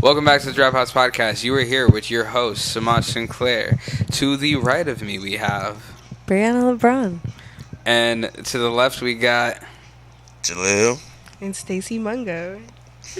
Welcome back to the Dropouts Podcast. You are here with your host, Samaj Sinclair. To the right of me, we have Brianna LeBron. And to the left, we got Jalil. And Stacy Mungo.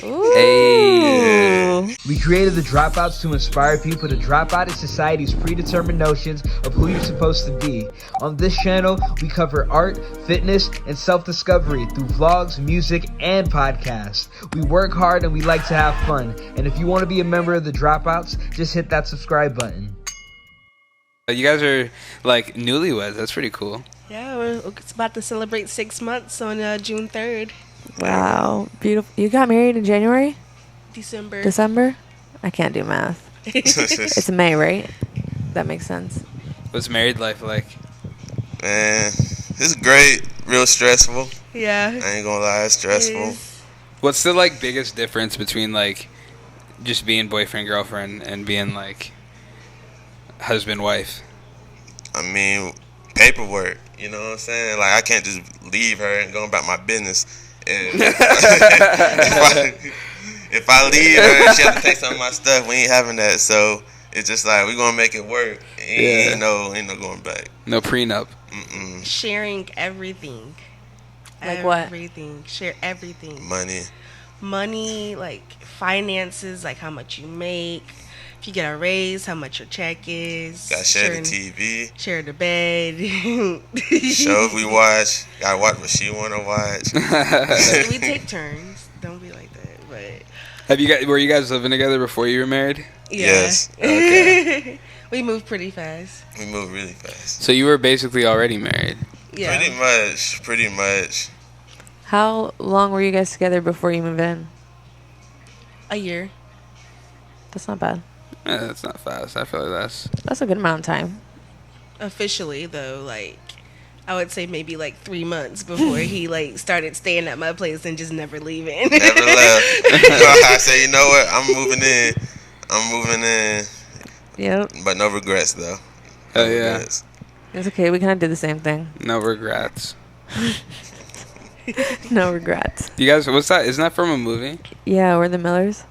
Ooh. Hey. We created the Dropouts to inspire people to drop out of society's predetermined notions of who you're supposed to be. On this channel, we cover art, fitness, and self-discovery through vlogs, music, and podcasts. We work hard and we like to have fun. And if you want to be a member of the Dropouts, just hit that subscribe button. You guys are like newlyweds. That's pretty cool. Yeah, it's about to celebrate 6 months on June 3rd. Wow. Beautiful. You got married in January? December? I can't do math. It's May, right? That makes sense. What's married life like? Man, it's great. Real stressful. Yeah. I ain't gonna lie, it's stressful. What's the like biggest difference between like just being boyfriend girlfriend and being like husband wife? I mean, paperwork. You know what I'm saying? Like, I can't just leave her and go about my business. And if I leave her, she have to take some of my stuff. We ain't having that. So it's just like we gonna make it work. Ain't no going back. No prenup. Mm-mm. Sharing everything. Like what? Everything. Share everything. Money, like finances, like how much you make. If you get a raise, how much your check is. Gotta share the TV. Share the bed. Shows we watch. Gotta watch what she wanna watch. We take turns. Don't be like that. But Were you guys living together before you were married? yeah. Yes. Okay. We moved pretty fast. We move really fast. So you were basically already married. Yeah. Pretty much. How long were you guys together before you moved in? A year. That's not bad. That's not fast. I feel like That's a good amount of time. Officially, though, like, I would say maybe like 3 months before he like started staying at my place and just never leaving. Never left. I say, you know what? I'm moving in. Yep. But no regrets, though. Oh, yeah. Regrets. It's okay. We kind of did the same thing. no regrets. No regrets. You guys, what's that? Isn't that from a movie? Yeah, we're the Millers.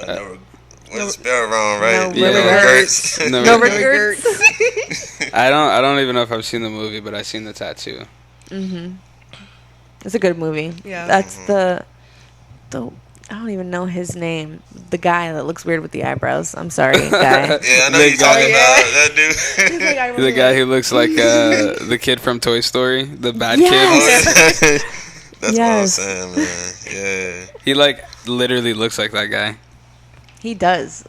Well, spell wrong, right? No regrets. No No regrets. regrets. I don't even know if I've seen the movie, but I've seen the tattoo. Mm-hmm. It's a good movie. Yeah. That's the I don't even know his name. The guy that looks weird with the eyebrows. I'm sorry, guy. Yeah, I know The you're talking guy- about that dude. The guy who looks like the kid from Toy Story, the bad Yes. kid. That's Yes. what I'm saying, man. Yeah. He like literally looks like that guy. He does.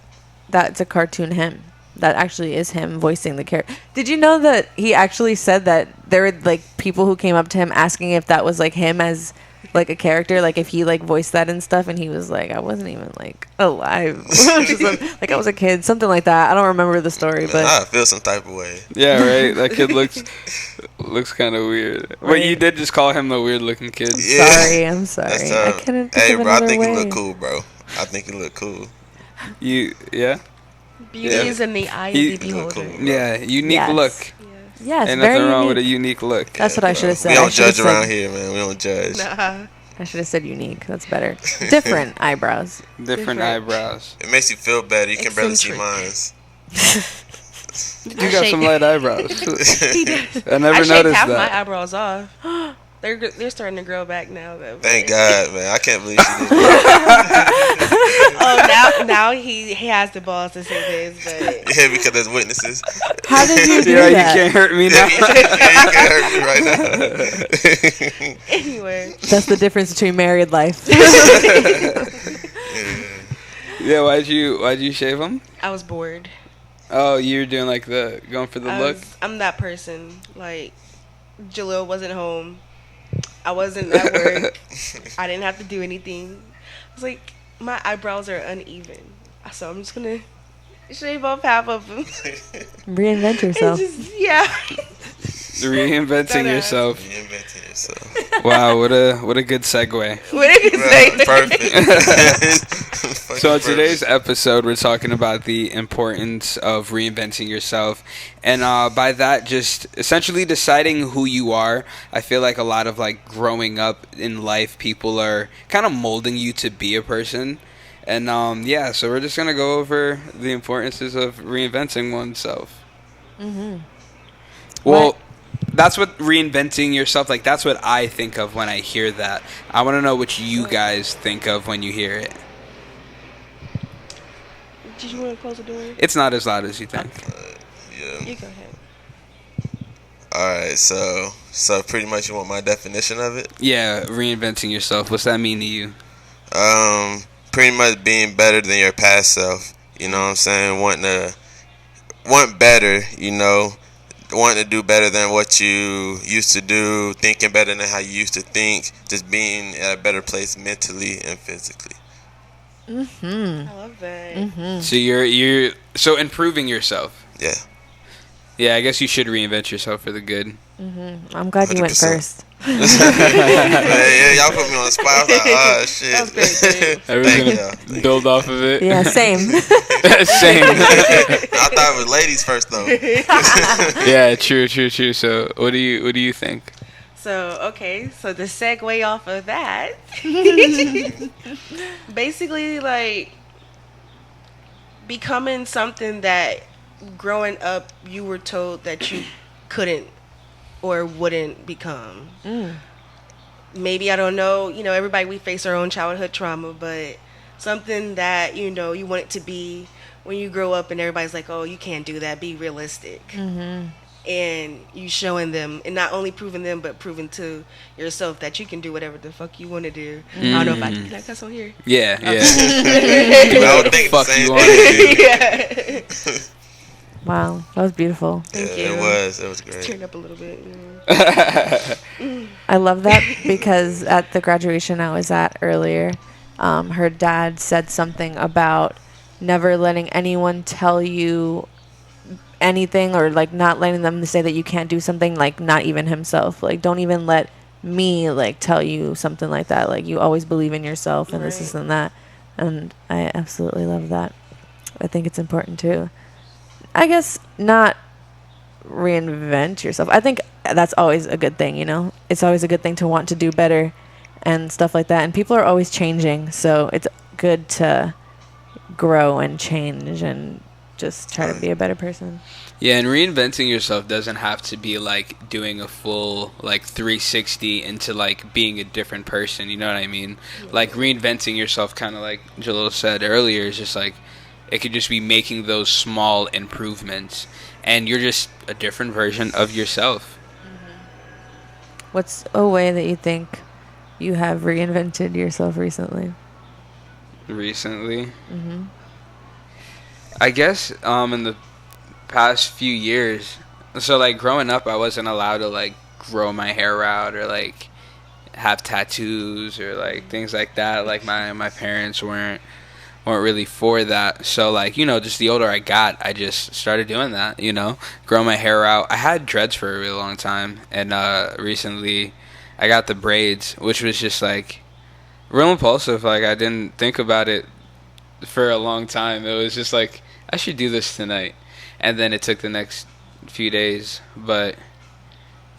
That's a cartoon him. That actually is him voicing the character. Did you know that he actually said that there were like people who came up to him asking if that was like him as like a character, like if he like voiced that and stuff, and he was like, I wasn't even like alive. Like I was a kid, something like that. I don't remember the story, but I feel some type of way. Yeah, right. That kid looks kind of weird. But Right. you did just call him the weird looking kid. Yeah. sorry, I'm sorry. That's I tough. couldn't think Hey, of bro, I another think way. you look cool, bro. I think you look cool. Yeah, Beauty Yeah. is in the eye He- of the beholder. Cool. yeah. Unique Yes. look. Yes, Ain't very nothing wrong with a unique. unique look. That's what I should have said. We I don't should've judge around said- here, man. We don't judge. Nah. I should have said unique. That's better. Different eyebrows. Different Different. eyebrows. It makes you feel better. You can barely see Eccentric. mine. You got some light eyebrows. I never I shaved noticed half my that. eyebrows off. They're starting to grow back now, though. Thank God, man. I can't believe she did that. Oh, now he has the balls to say this, but Yeah, because there's witnesses. How did you do Yeah, you that? can't hurt me Yeah, now. you can hurt me right now. anyway. That's the difference between married life. Yeah, why'd you shave him? I was bored. Oh, you were doing like going for the look. I'm that person. Like, Jalil wasn't home. I wasn't at work. I didn't have to do anything. I was like, my eyebrows are uneven, so I'm just gonna shave off half of them. Reinvent yourself. Yeah. Reinventing That ass. yourself. Reinventing yourself. Wow, what a good segue. What did you say? Perfect. So in today's episode, we're talking about the importance of reinventing yourself. And by that, just essentially deciding who you are. I feel like a lot of like growing up in life, people are kind of molding you to be a person. And yeah, so we're just gonna go over the importances of reinventing oneself. Mm-hmm. Well, What? that's what reinventing yourself, like, that's what I think of when I hear that. I want to know what you guys think of when you hear it. Did you want to close the door? It's not as loud as you think. Yeah. You go ahead. All right. So pretty much, you want my definition of it? Yeah, reinventing yourself. What's that mean to you? Pretty much being better than your past self. You know what I'm saying? Want better. You know, wanting to do better than what you used to do, thinking better than how you used to think, just being at a better place mentally and physically. Mm-hmm. I love that. Mm-hmm. So you're so improving yourself. Yeah. Yeah, I guess you should reinvent yourself for the good. Mm-hmm. I'm glad you went 100%. first. Yeah, y'all put me on the spot. I was like, oh shit. That was great, I was Thank gonna you. build off of it. Yeah, same. Same. I thought it was ladies first though. Yeah, true. So what do you think? So, okay, so to segue off of that, basically, like, becoming something that growing up you were told that you couldn't or wouldn't become. Maybe, I don't know, everybody, we face our own childhood trauma, but something that, you want it to be when you grow up and everybody's like, oh, you can't do that, be realistic. Mm-hmm. And you showing them, and not only proving them, but proving to yourself that you can do whatever the fuck you want to do. I don't know if can I cuss on here? Yeah. I would think the fuck same you thing. Yeah. Wow, that was beautiful. Thank Yeah, you. it was great. Turn up a little bit. I love that because at the graduation I was at earlier, her dad said something about never letting anyone tell you anything, or like not letting them say that you can't do something, like not even himself. Like, don't even let me like tell you something like that. Like, you always believe in yourself and this Right. and that. And I absolutely love that. I think it's important too. I guess not reinvent yourself. I think that's always a good thing, It's always a good thing to want to do better and stuff like that. And people are always changing, so it's good to grow and change and just try to be a better person. Yeah, and reinventing yourself doesn't have to be like doing a full like 360 into like being a different person, you know what I mean? Like, reinventing yourself, kind of like Jalil said earlier, is just like, it could just be making those small improvements, and you're just a different version of yourself. What's a way that you think you have reinvented yourself recently? Recently, Mm-hmm. I guess in the past few years, so like growing up, I wasn't allowed to like grow my hair out or like have tattoos or like things like that. Like my parents weren't really for that. So like, just the older I got, I just started doing that, grow my hair out. I had dreads for a really long time, and recently I got the braids, which was just like real impulsive. Like, I didn't think about it for a long time. It was just like, I should do this tonight. And then it took the next few days. But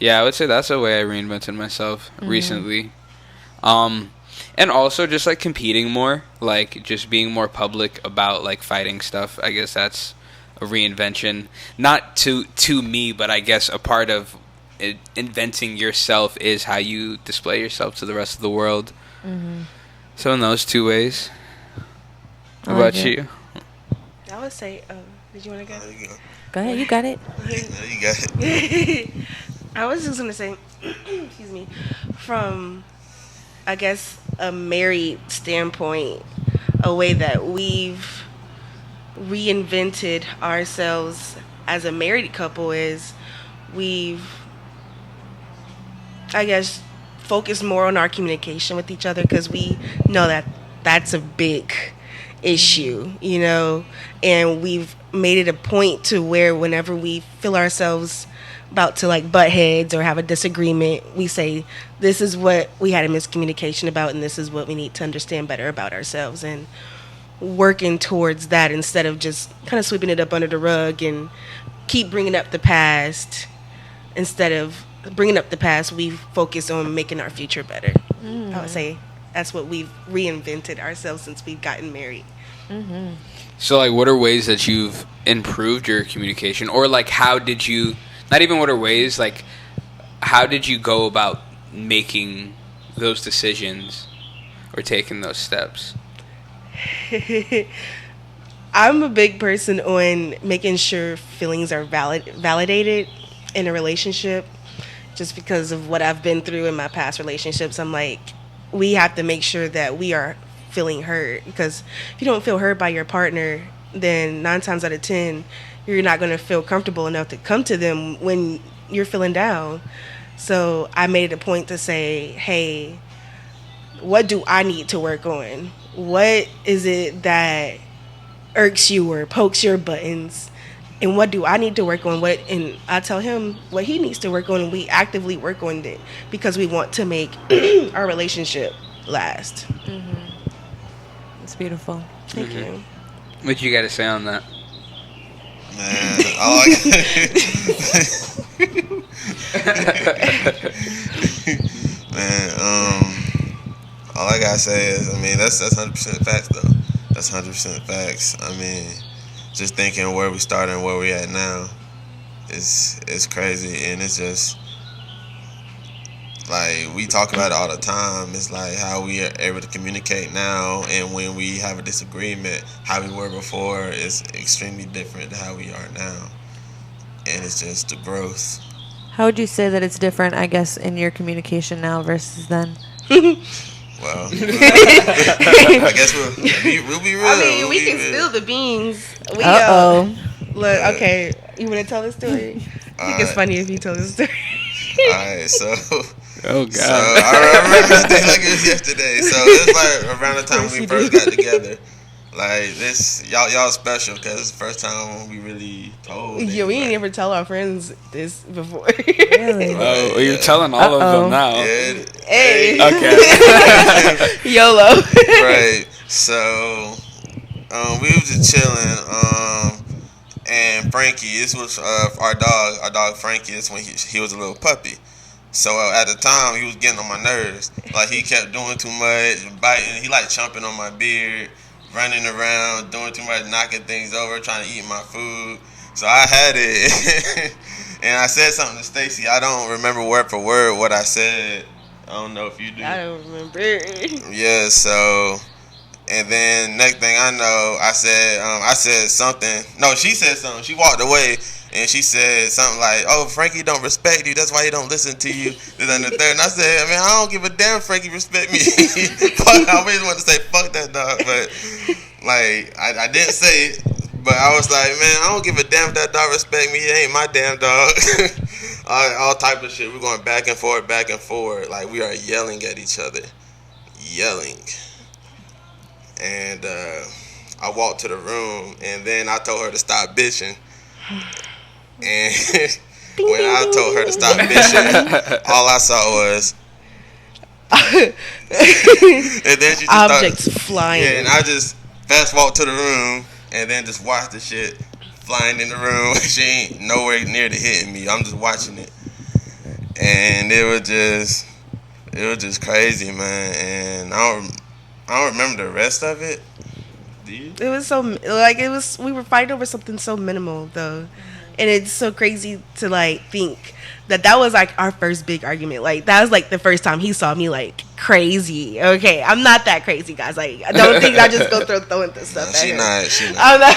yeah, I would say that's a way I reinvented myself recently. And also just like competing more, like just being more public about like fighting stuff. I guess that's a reinvention. Not to me, but I guess a part of inventing yourself is how you display yourself to the rest of the world. Mm-hmm. So in those two ways. I What about like it. you? I would say, did you want to go? There you go. Go ahead, you got it. There you got it. I was just going to say, excuse me, from, I guess, a married standpoint, a way that we've reinvented ourselves as a married couple is we've, I guess, focused more on our communication with each other, because we know that that's a big issue, and we've made it a point to where whenever we feel ourselves about to like butt heads or have a disagreement, we say, this is what we had a miscommunication about, and this is what we need to understand better about ourselves, and working towards that instead of just kind of sweeping it up under the rug and keep bringing up the past. Instead of bringing up the past, we focus on making our future better. I would say that's what we've reinvented ourselves since we've gotten married. So, like, what are ways that you've improved your communication? Or, like, how did you, not even what are ways, like, how did you go about making those decisions or taking those steps? I'm a big person on making sure feelings are validated in a relationship. Just because of what I've been through in my past relationships, I'm like, we have to make sure that we are feeling heard. Because if you don't feel heard by your partner, then 9 times out of 10, you're not going to feel comfortable enough to come to them when you're feeling down. So I made it a point to say, hey, what do I need to work on? What is it that irks you or pokes your buttons? And what do I need to work on? And I tell him what he needs to work on, and we actively work on it because we want to make our relationship last. It's beautiful. Thank you. What you got to say on that? Man, all I gotta say is, I mean, that's 100% facts though. That's 100% facts. I mean, just thinking where we started and where we at now is crazy, and it's just like we talk about it all the time. It's like how we are able to communicate now, and when we have a disagreement, how we were before is extremely different than how we are now, and it's just the growth. How would you say that it's different, I guess, in your communication now versus then? Well, I guess we'll be real. I mean, we We'll be can real. spill the beans. We, Uh-oh. Look, okay, you want to tell the story? I think it's funny if you tell the story. Alright, so Oh, God. So I remember this day like it was yesterday. So it was like around the time when we first got together. Like this, y'all special because it's the first time we really told. Yeah, we ain't anybody. ever tell our friends this before. Really? Oh, well, you're telling all of them now. Yeah, Hey. Okay. YOLO. right. So we was just chilling. And Frankie, this was our dog Frankie. This when he was a little puppy. So at the time, he was getting on my nerves. Like, he kept doing too much, biting. He, like, chomping on my beard, running around, doing too much, knocking things over, trying to eat my food. So I had it. And I said something to Stacy. I don't remember word for word what I said. I don't know if you do. I don't remember. Yeah, so... And then next thing I know, I said something. No, she said something. She walked away. And she said something like, "Oh, Frankie don't respect you. That's why he don't listen to you." This and the third. And I said, "Man, I don't give a damn. Frankie respect me." Fuck, I always want to say fuck that dog, but like I didn't say it. But I was like, man, I don't give a damn if that dog respect me. It ain't my damn dog. all type of shit. We're going back and forth, back and forth. Like we are yelling at each other, yelling. And I walked to the room, and then I told her to stop bitching. And when I told her to stop bitching, all I saw was, and then she just Objects started, flying. yeah, and I just fast walked to the room and then just watched the shit flying in the room. She ain't nowhere near to hitting me. I'm just watching it, and it was just crazy, man. And I don't remember the rest of it. Do you? It was so like we were fighting over something so minimal though, and it's so crazy to like think that was like our first big argument. Like that was like the first time he saw me like crazy. Okay, I'm not that crazy, guys. Like I don't think I just go throwing this stuff. She at her. not. I'm not.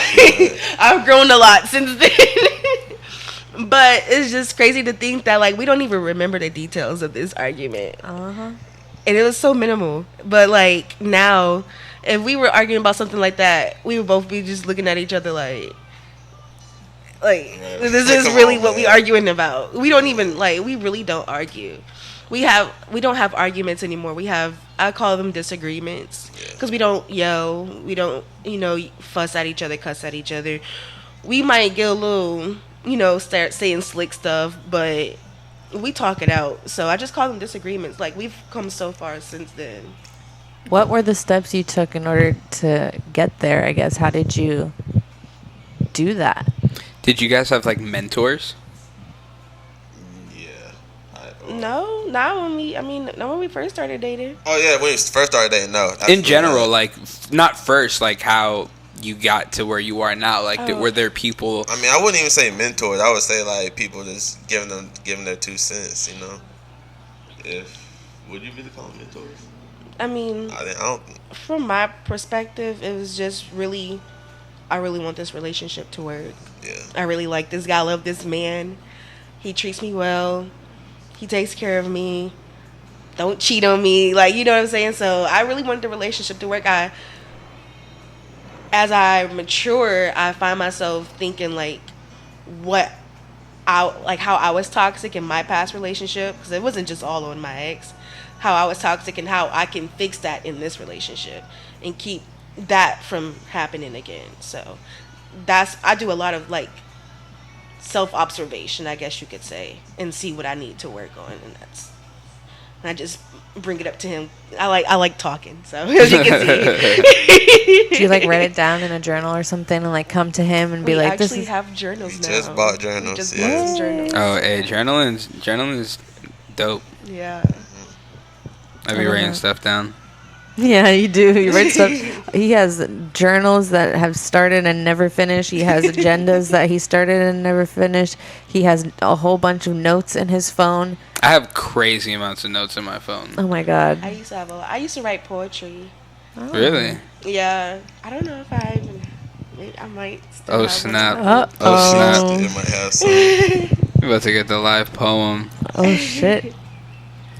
I've grown a lot since then. But it's just crazy to think that like we don't even remember the details of this argument. Uh-huh. And it was so minimal. But like now, if we were arguing about something like that, we would both be just looking at each other like this is Come really on, what we man. arguing about. We don't even like we really don't argue. We don't have arguments anymore. I call them disagreements because we don't yell. We don't fuss at each other, cuss at each other. We might get a little start saying slick stuff, but we talk it out. So I just call them disagreements. Like we've come so far since then. What were the steps you took in order to get there, I guess? How did you do that? Did you guys have like mentors? Yeah. No, not when we first started dating. Oh yeah, when you first started dating, no. In absolutely general, not. like not first, like how you got to where you are now. Like, Oh. were there people? I mean, I wouldn't even say mentors. I would say like people just giving their 2 cents. You know, if would you really call them mentors? I mean, I don't. from my perspective, it was just really, I really want this relationship to work. Yeah. I really like this guy. I love this man. He treats me well. He takes care of me. Don't cheat on me. Like, you know what I'm saying? So I really wanted the relationship to work. As I mature, I find myself thinking like how I was toxic in my past relationship, because it wasn't just all on my ex. How I was toxic and how I can fix that in this relationship and keep that from happening again. So I do a lot of like self-observation, I guess you could say, and see what I need to work on, and I just bring it up to him. I like talking, so as you can see. Do you like write it down in a journal or something and like come to him and be We like, "This actually is have journals We now. just bought journals, We just yeah. bought some journals. Oh, hey, journaling is dope. Yeah. I be writing stuff down. Yeah, you do. You write stuff. He has journals that have started and never finished. He has agendas that he started and never finished. He has a whole bunch of notes in his phone. I have crazy amounts of notes in my phone. Oh my god. I used to write poetry. Oh. Really? Yeah. I don't know if I might still Oh have snap! one. Oh snap! It might have some. We're about to get the live poem. Oh shit.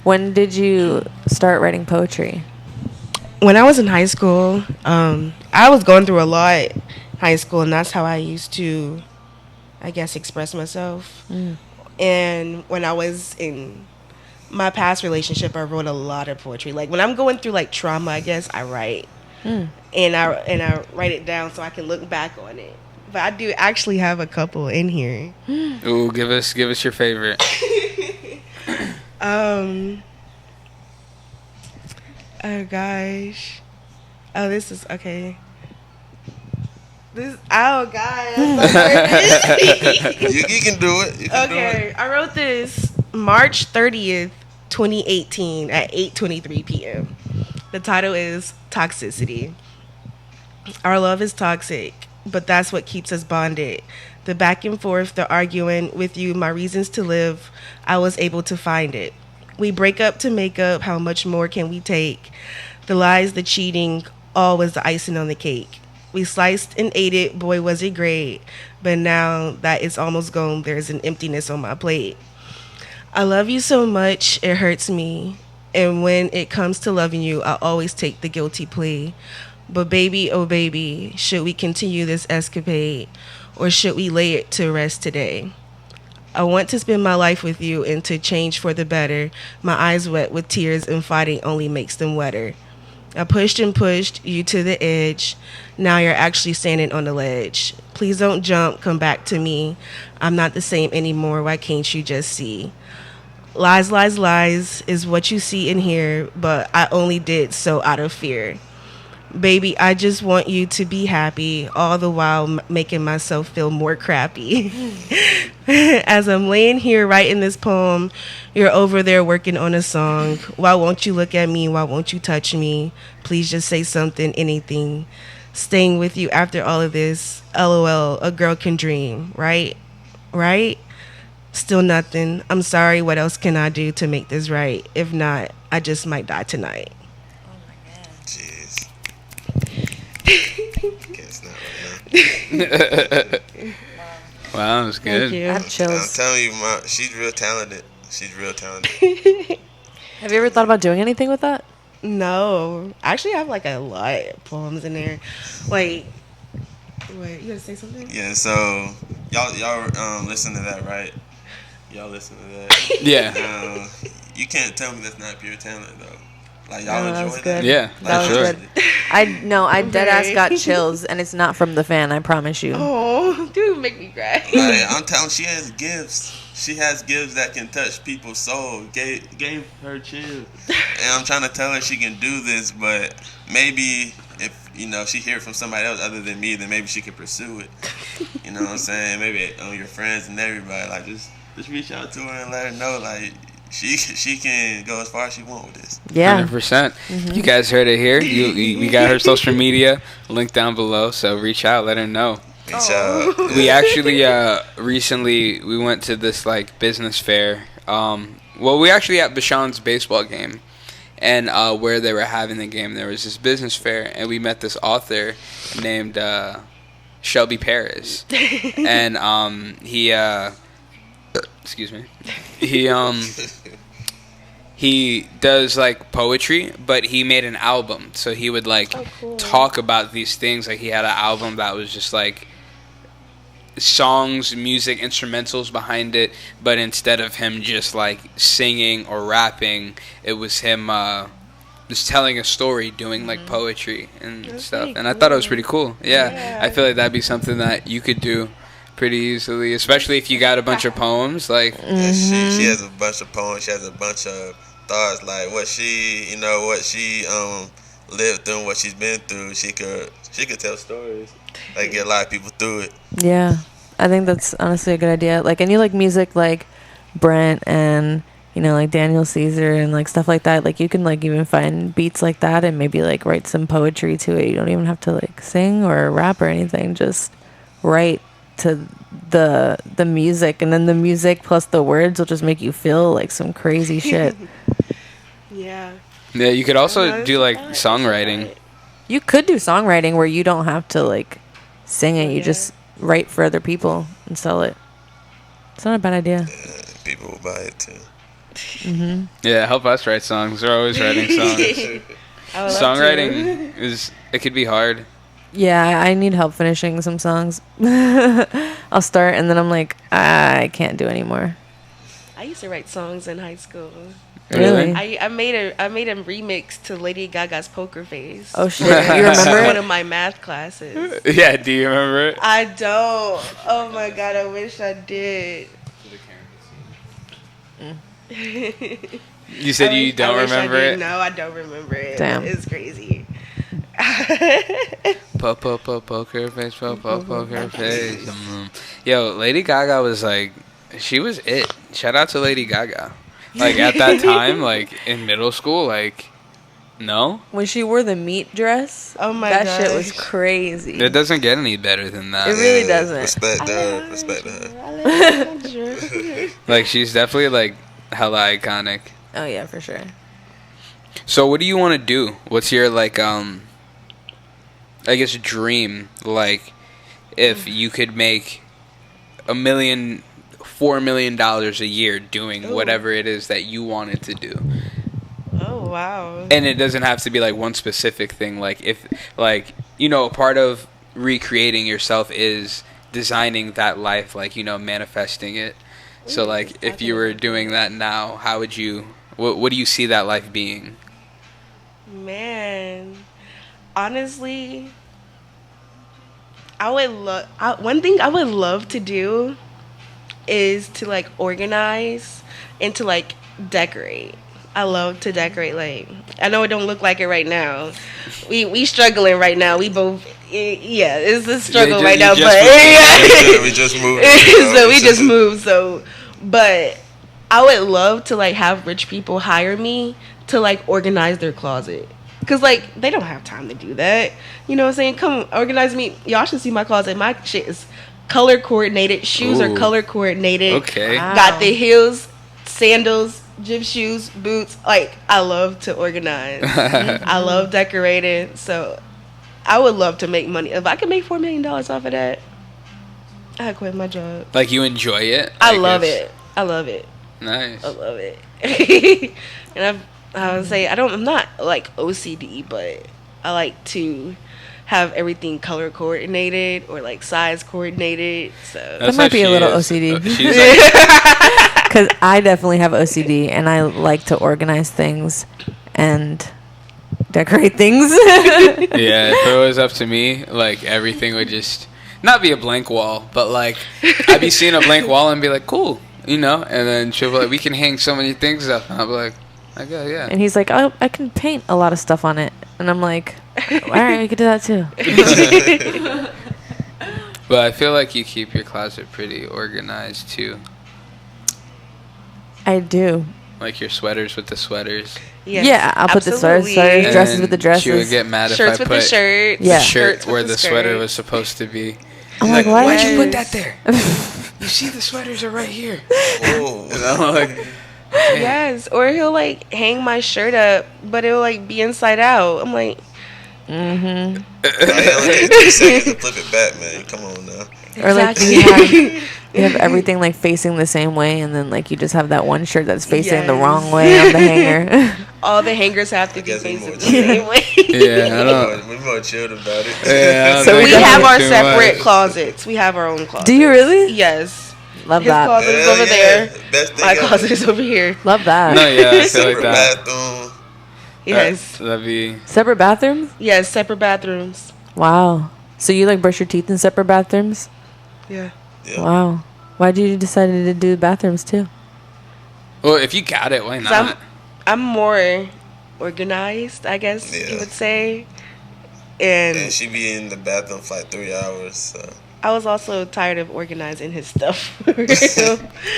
When did you start writing poetry? When I was in high school, I was going through a lot in high school, and that's how I used to, I guess, express myself. And when I was in my past relationship, I wrote a lot of poetry. Like when I'm going through like trauma, I guess I write, and I write it down so I can look back on it. But I do actually have a couple in here. Ooh, give us your favorite. Oh gosh. Oh, this is okay. Oh god. I'm so nervous. You can do it. You can do Okay, it. I wrote this March 30th, 2018 at 8:23 p.m. The title is Toxicity. Our love is toxic, but that's what keeps us bonded. The back and forth, the arguing with you, my reasons to live, I was able to find it. We break up to make up, how much more can we take? The lies, the cheating, all was the icing on the cake. We sliced and ate it, boy was it great. But now that it's almost gone, there's an emptiness on my plate. I love you so much, it hurts me. And when it comes to loving you, I always take the guilty plea. But baby, oh baby, should we continue this escapade? Or should we lay it to rest today? I want to spend my life with you and to change for the better. My eyes wet with tears and fighting only makes them wetter. I pushed and pushed you to the edge. Now you're actually standing on the ledge. Please don't jump, come back to me. I'm not the same anymore, why can't you just see? Lies, lies, lies is what you see and hear, but I only did so out of fear. Baby, I just want you to be happy, all the while making myself feel more crappy. As I'm laying here writing this poem, you're over there working on a song. Why won't you look at me? Why won't you touch me? Please just say something, anything. Staying with you after all of this. LOL, a girl can dream, right? Right? Still nothing. I'm sorry, what else can I do to make this right? If not, I just might die tonight. Jeez. Can't snap right now. Wow, that was good. I have I'm chills. telling you, she's real talented. She's real talented. Have you ever thought about doing anything with that? No. Actually, I have like a lot of poems in there. Like, wait, you gonna say something? Yeah. So y'all listen to that, right? Y'all listen to that. Yeah. You can't tell me that's not pure talent though. Like No, y'all that was enjoyed good. that. Yeah, That for was sure. good. I dead ass Okay. got chills, and it's not from the fan. I promise you. Oh, dude, make me cry. Like, I'm telling, she has gifts. She has gifts that can touch people's soul. Gave her chills. And I'm trying to tell her she can do this, but maybe if she hear it from somebody else other than me, then maybe she could pursue it. You know what I'm saying? Maybe your friends and everybody, like just reach out to her and let her know, like, she can go as far as she want with this. Yeah. 100%. You guys heard it here. We got her social media link down below, so reach out, let her know. Reach out. We actually recently we went to this like business fair. We actually at Bashan's baseball game, and where they were having the game, there was this business fair, and we met this author named Shelby Paris, and he excuse me, he does like poetry, but he made an album, so he would like talk about these things. Like he had an album that was just like songs, music, instrumentals behind it, but instead of him just like singing or rapping, it was him just telling a story, doing like poetry and That's stuff. pretty And I thought it was cool. pretty cool. Yeah, I feel like that'd be something that you could do pretty easily, especially if you got a bunch of poems. Like Yeah, she has a bunch of poems. She has a bunch of thoughts, like what she lived through, and what she's been through. She could tell stories, like get a lot of people through it. Yeah. I think that's honestly a good idea. Like, and you like music like Brent and, you know, like Daniel Caesar and like stuff like that. Like, you can like even find beats like that and maybe like write some poetry to it. You don't even have to like sing or rap or anything. Just write to the music, and then the music plus the words will just make you feel like some crazy shit. Yeah. yeah, you could also That's do like right. songwriting. You could do songwriting where you don't have to like sing it. You Yeah. just write for other people and sell it. It's not a bad idea. People will buy it too. Yeah, help us write songs. We're always writing songs. I would love Songwriting it could be hard. Yeah, I need help finishing some songs. I'll start and then I'm like, I can't do anymore. I used to write songs in high school. Really? I made a remix to Lady Gaga's Poker Face. Oh shit! You remember One it? of my math classes. Yeah, do you remember it? I don't. Oh my god, I wish I did. You said you don't remember it? No, I don't remember it. Damn. It's crazy. Poker face, poker face. Yo, Lady Gaga was like, she was it. Shout out to Lady Gaga. Like at that time, like in middle school, like no, When she wore the meat dress? Oh my that shit was gosh. crazy. it doesn't get any better than that. It really doesn't. Respect her. Respect her. Like she's definitely like hella iconic. Oh yeah, for sure. So what do you want to do? What's your like I guess dream? Like if you could make $4 million a year doing Ooh. whatever it is that you wanted to do. Oh wow. And it doesn't have to be like one specific thing. Like if like, you know, part of recreating yourself is designing that life, like, you know, manifesting it. So like if you were doing that now, how would you what do you see that life being? Man, honestly, I would love. One thing I would love to do is to like organize and to like decorate. I love to decorate. Like, I know it don't look like it right now. We struggling right now. We both. Yeah, it's a struggle right now. But We just moved. so we just moved. So, but I would love to like have rich people hire me to like organize their closet. Cause like they don't have time to do that. You know what I'm saying? Come organize me. Y'all should see my closet. My shit is color coordinated. Shoes are Ooh. color coordinated. Okay. Wow. Got the heels, sandals, gym shoes, boots. Like I love to organize. I love decorating. So I would love to make money. If I could make $4 million off of that, I'd quit my job. Like you enjoy it? I Like, love it's- it. I love it. Nice. I love it. And I would say I'm not like OCD, but I like to have everything color coordinated or like size coordinated. So That's might how be a she little is. OCD. She's like, Because I definitely have OCD and I like to organize things and decorate things. yeah, if it was up to me, like everything would just not be a blank wall, but like I'd be seeing a blank wall and be like, cool, you know, and then she'll be like, we can hang so many things up, and I'll be like, okay, yeah. And he's like, oh, I can paint a lot of stuff on it. And I'm like, all right, we could do that too. But I feel like you keep your closet pretty organized too. I do. Like your sweaters with the sweaters. Yes, Yeah, I'll put the sweaters, absolutely. sweaters, dresses with the And She would dresses. get mad Shirts if I with put the shirt. Yeah. the shirt Skirts with where the sweater skirt. was supposed to be. I'm like, why? Why'd you put Yes. that there? You see the sweaters are right here. Oh. And I'm like, Yes, or he'll like hang my shirt up, but it'll like be inside out. I'm like, Mm-hmm. It only takes 2 seconds to flip it back, man. Come on now. Or like exactly. you have everything like facing the same way, and then like you just have that one shirt that's facing the Yes. wrong way on the hanger. All the hangers have to be guess we facing more the same way. yeah, I don't. We're more chilled about it. Yeah, I don't So think We I have do our too separate much. closets. We have our own closets. Do you really? Yes. Love His that. closet is Hell over yeah. there. Best thing My ever. closet is over here. Love that. No, yeah, I feel Separate like that. bathroom. Yes. That'd be. Separate bathrooms? Yes, separate bathrooms. Wow. So you like brush your teeth in separate bathrooms? Yeah. Yeah. Wow. Why did you decide to do bathrooms too? Well, if you got it, why So I'm, not? I'm more organized, I guess you Yeah. would say. And And she be in the bathroom for like 3 hours. So. I was also tired of organizing his stuff.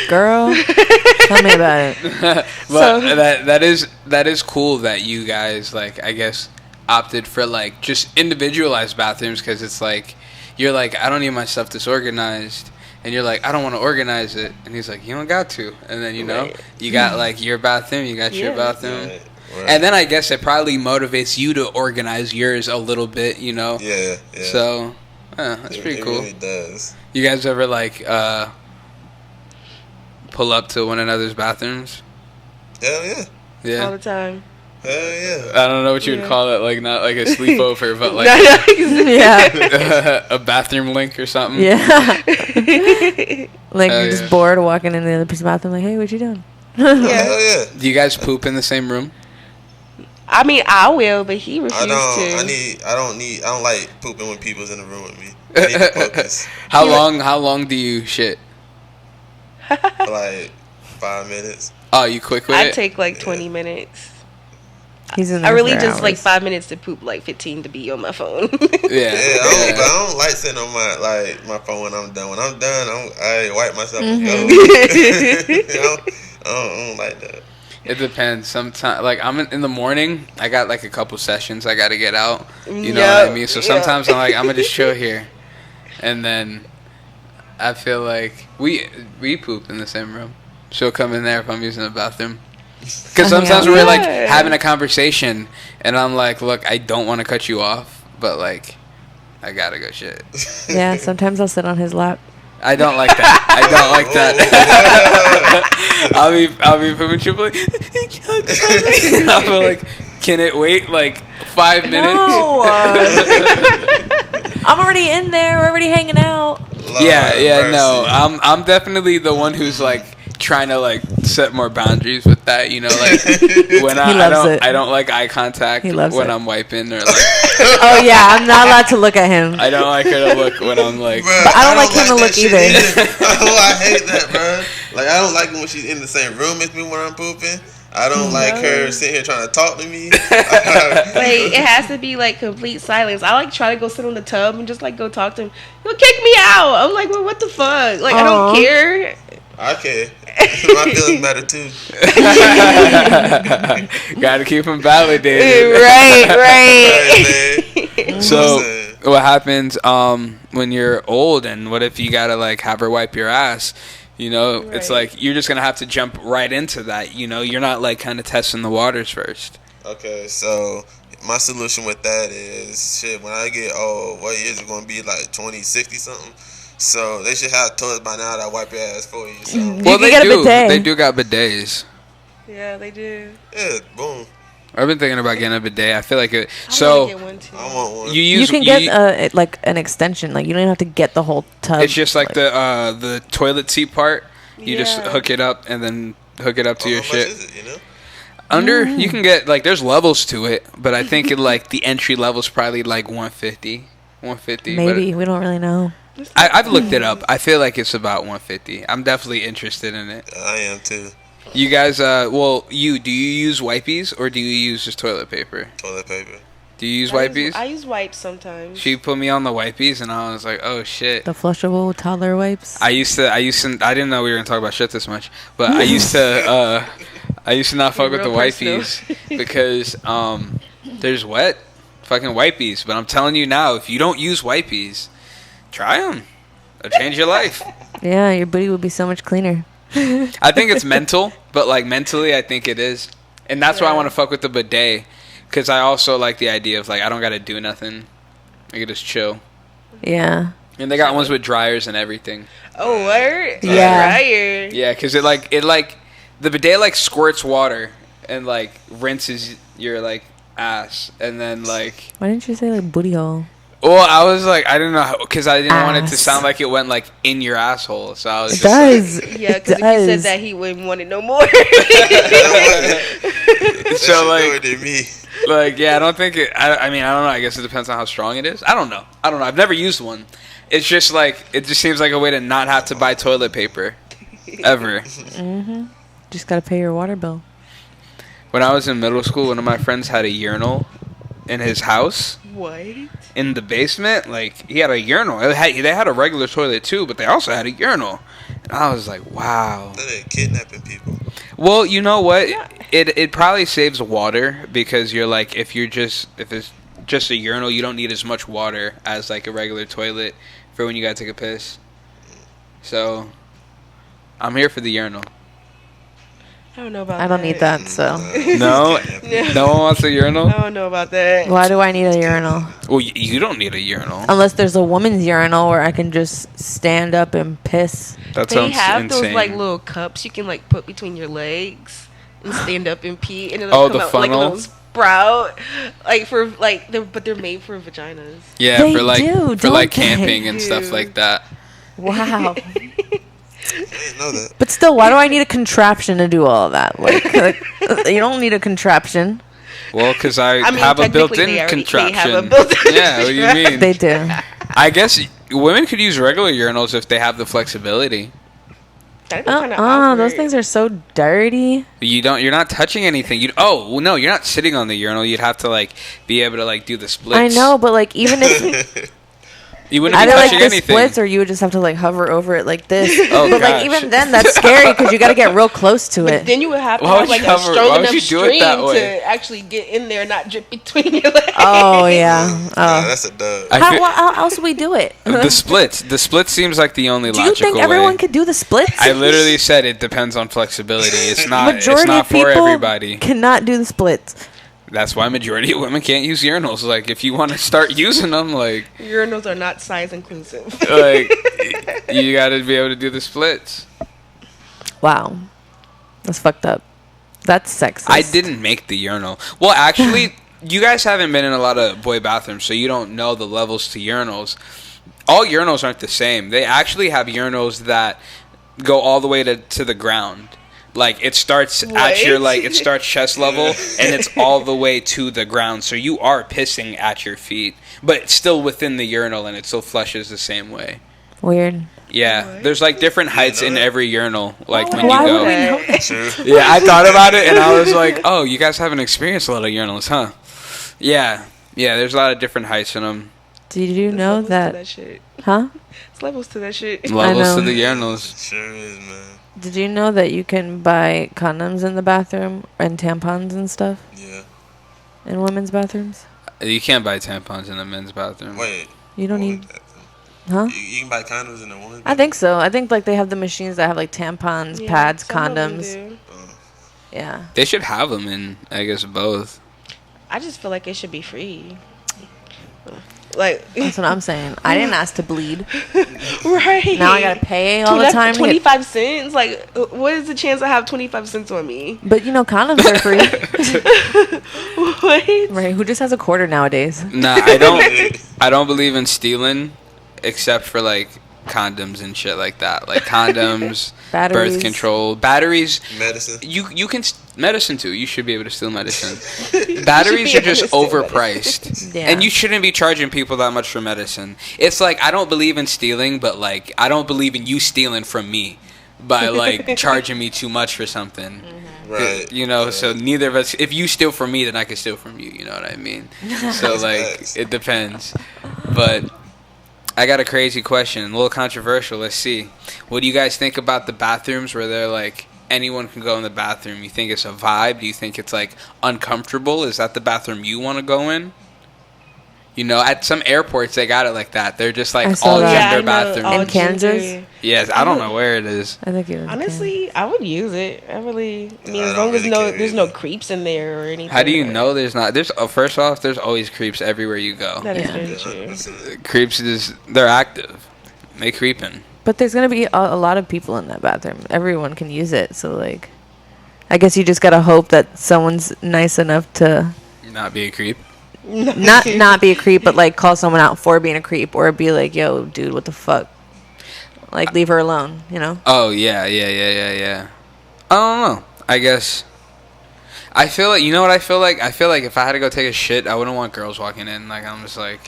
Girl, tell me about it. But So- that is cool that you guys, like, I guess, opted for like just individualized bathrooms, because it's like you're like, I don't need my stuff disorganized, and you're like, I don't want to organize it, and he's like, you don't got to, and then you know Right. you got like your bathroom, you got your Yeah. bathroom. Right, right. And then I guess it probably motivates you to organize yours a little bit, you know. Yeah, yeah. So that's pretty it cool. really does. You guys ever like pull up to one another's bathrooms? Hell yeah. All Yeah. the time. Hell yeah. I don't know what you would Yeah. call it, like not like a sleepover, but like Yeah. a bathroom link or something. Yeah. Like Hell you're just yeah. bored walking in the other person's bathroom, like, hey, what you doing? Hell yeah. Do you guys poop in the same room? I mean, I will, but he refused I don't. to. I don't like pooping when people's in the room with me. I need to focus How long do you shit? for like 5 minutes. Oh, you quick with I it? take like 20 minutes. He's in I there really for just like hours. 5 minutes to poop, like 15 to be on my phone. Yeah. Yeah, I don't like sitting on my phone when I'm done. When I'm done, I wipe myself and go. You know? I don't like that. It depends. Sometimes, like I'm in the morning, I got like a couple sessions I got to get out. You know what I Yep, mean? So yeah. sometimes I'm like, I'm gonna just chill here, and then I feel like we poop in the same room. She'll come in there if I'm using the bathroom. Because Oh, yeah. sometimes we're like Yeah. having a conversation, and I'm like, look, I don't want to cut you off, but like, I gotta go shit. Yeah, sometimes I'll sit on his lap. I don't like that. I don't like that. I'll be pooping. She'll be like, I'll be like, can it wait like 5 minutes? No. I'm already in there. We're already hanging out. Lord Yeah, mercy. no. I'm definitely the one who's like trying to like set more boundaries with that, you know, like when He loves it. I don't like eye contact He loves when it. I'm wiping, or like Oh yeah, I'm not allowed to look at him. I don't like her to look when I'm like Bruh, But I don't like him to that look shit either. Oh, I hate that, bro. Like, I don't like it when she's in the same room as me when I'm pooping. I don't like her sitting here trying to talk to me. Like, it has to be like complete silence. I like try to go sit on the tub and just like go talk to him. He'll kick me out. I'm like, well, what the fuck? Like, I Aw. don't care. I care. My feelings matter too. gotta keep them validated. Right. Man. So Listen. what happens when you're old, and what if you gotta like have her wipe your ass? You know, it's Right. like you're just gonna have to jump right into that. You know, you're not like kind of testing the waters first. Okay, so my solution with that is shit. When I get old, what year is it gonna be? Like 2060 something. So they should have toilets by now that wipe your ass for you. So Well, can they get a do. bidet. They do got bidets. Yeah, they do. yeah, boom. I've been thinking about getting a bidet. I feel like it. I So wanna get one too. I want one. you You use can get like an extension. Like you don't even have to get the whole tub. it's just like the toilet seat part. You just Yeah. hook it up and then hook it up to How your much shit. is it, you know? Under you can get like there's levels to it, but I think it like the entry level's probably like 150. 150. maybe we don't really know. But I've looked it up. I feel like it's about 150. I'm definitely interested in it. I am too. You guys, do you use wipies or do you use just toilet paper? Toilet paper. Do you use I wipies? use wipes sometimes. She put me on the wipies and I was like, oh shit. The flushable toddler wipes. I didn't know we were gonna talk about shit this much, but I used to I used to not fuck Be with the real personal. wipes because there's wet fucking wipes. But I'm telling you now, if you don't use wipes, try them. It'll change your life. Yeah, your booty would be so much cleaner. I think it's mental, but like mentally, I think it is, and that's why I Yeah. want to fuck with the bidet, because I also like the idea of like I don't gotta do nothing, I can just chill. Yeah. And they got ones with dryers and everything. Oh, word? Yeah. Dryer. Yeah, because it like the bidet like squirts water and like rinses your like ass, and then like. Why didn't you say like booty hole? Well, I was like, I didn't know because I didn't want it to Ass. sound like it went like in your asshole, so I was It just does. Yeah, It because if you said does. that, he wouldn't want it no more. So, like- More than me. like, yeah, I don't think it. I mean, I don't know. I guess it depends on how strong it is. I don't know. I've never used one. It's just like it just seems like a way to not have to buy toilet paper, ever. Just gotta pay your water bill. When I was in middle school, one of my friends had a urinal in his house. What? In the basement, like he had a urinal. They had a regular toilet too, but they also had a urinal. And I was like, wow. They're kidnapping people. Well, you know what? It probably saves water because you're like if it's just a urinal, you don't need as much water as like a regular toilet for when you gotta take a piss. So I'm here for the urinal. I don't know about I don't need that, so. No, Yeah. no one wants a urinal. I don't know about that. Why do I need a urinal? Well, you don't need a urinal. Unless there's a woman's urinal where I can just stand up and piss. That They sounds have insane. those like little cups you can like put between your legs and stand up and pee, and it'll Oh, come the out like a funnel? little sprout, like for like but they're made for vaginas. Yeah, They for like do, for don't like they? camping and stuff Dude. like that. Wow. I didn't know that. But still, why do I need a contraption to do all of that? Like you don't need a contraption. Well, because I I mean, have a technically built-in they already- they contraption. have a built-in Yeah, what do you mean? They do. I guess women could use regular urinals if they have the flexibility. That'd be kinda Those awkward. things are so dirty. You're not touching anything. No, you're not sitting on the urinal. You'd have to like be able to like do the splits. I know, but like even if You wouldn't be either like touching the anything. splits or you would just have to like hover over it like this. Oh, but gosh. like even then, that's scary because you got to get real close to But it. then you would have to Why would have like you a hover- strong why would enough you do it that stream way? to actually get in there, not drip between your legs. Oh yeah. Nah, Oh. that's a dub. I How, feel- how else do we do it? the splits. The splits seems like the only Do you logical think everyone way. could do the splits? I literally said it depends on flexibility. It's not. Majority It's not of people for everybody. cannot do the splits. That's why majority of women can't use urinals. Like, if you want to start using them, like Urinals are not size inclusive. you got to be able to do the splits. Wow, that's fucked up. That's sexist. I didn't make the urinal. Well, actually, you guys haven't been in a lot of boy bathrooms, so you don't know the levels to urinals. All urinals aren't the same. They actually have urinals that go all the way to the ground. Like it starts at your What? it starts chest level and it's all the way to the ground. So you are pissing at your feet, but it's still within the urinal and it still flushes the same way. Weird. Yeah, What? there's like different heights in that? every urinal. Like when Why you would go. we know that? True. Yeah, I thought about it and I was like, oh, you guys haven't experienced a lot of urinals, huh? Yeah, there's a lot of different heights in them. Did you There's know levels to that? that shit. Huh? It's levels to that shit. Levels to know. the urinals. Sure is, man. Did you know that you can buy condoms in the bathroom and tampons and stuff Yeah. in women's bathrooms? You can't buy tampons in the men's bathroom. Wait. You don't what need, was that? huh? You can buy condoms in the women's I think so. I think like they have the machines that have like tampons, Yeah, pads, some of them condoms. do. Yeah. They should have them in, I guess, both. I just feel like it should be free. Like, That's what I'm saying. I didn't ask to bleed. right. Now I gotta pay all the time. to get- 25 cents? Like, what is the chance I have 25 cents on me? But you know, condoms are free. What? Right? Who just has a quarter nowadays? Nah, I don't believe in stealing, except for like condoms and shit like that. Like condoms, Batteries. birth control, batteries. medicine. You can medicine too. You should be able to steal medicine. Batteries be are just able to steal overpriced, Yeah. and you shouldn't be charging people that much for medicine. It's like I don't believe in stealing, but like I don't believe in you stealing from me by like charging me too much for something. Right. You know, Yeah. so neither of us. If you steal from me, then I can steal from you. You know what I mean? So like, facts. it depends. But I got a crazy question, a little controversial. Let's see. What do you guys think about the bathrooms where they're like anyone can go in the bathroom? You think it's a vibe? Do you think it's like uncomfortable? Is that the bathroom you want to go in? You know, at some airports they got it like that. They're just I like saw all that. gender bathrooms. all In Kansas? gender. Yes, I don't know where it is. I think it was Honestly, I would use it. I mean, I as don't long as really care there's no either. creeps in there or anything. How do you know there's not? There's first off, there's always creeps everywhere you go. That is Yeah. very true. Listen, Creeps is they're active. They creeping. But there's gonna be a lot of people in that bathroom. Everyone can use it, so like, I guess you just gotta hope that someone's nice enough to Not be a creep. not be a creep, but like call someone out for being a creep, or be like, "Yo, dude, what the fuck?" Like, leave her alone. You know? Oh yeah. I don't know. I guess. I feel like, you know what I feel like? I feel like if I had to go take a shit, I wouldn't want girls walking in. Like, I'm just like,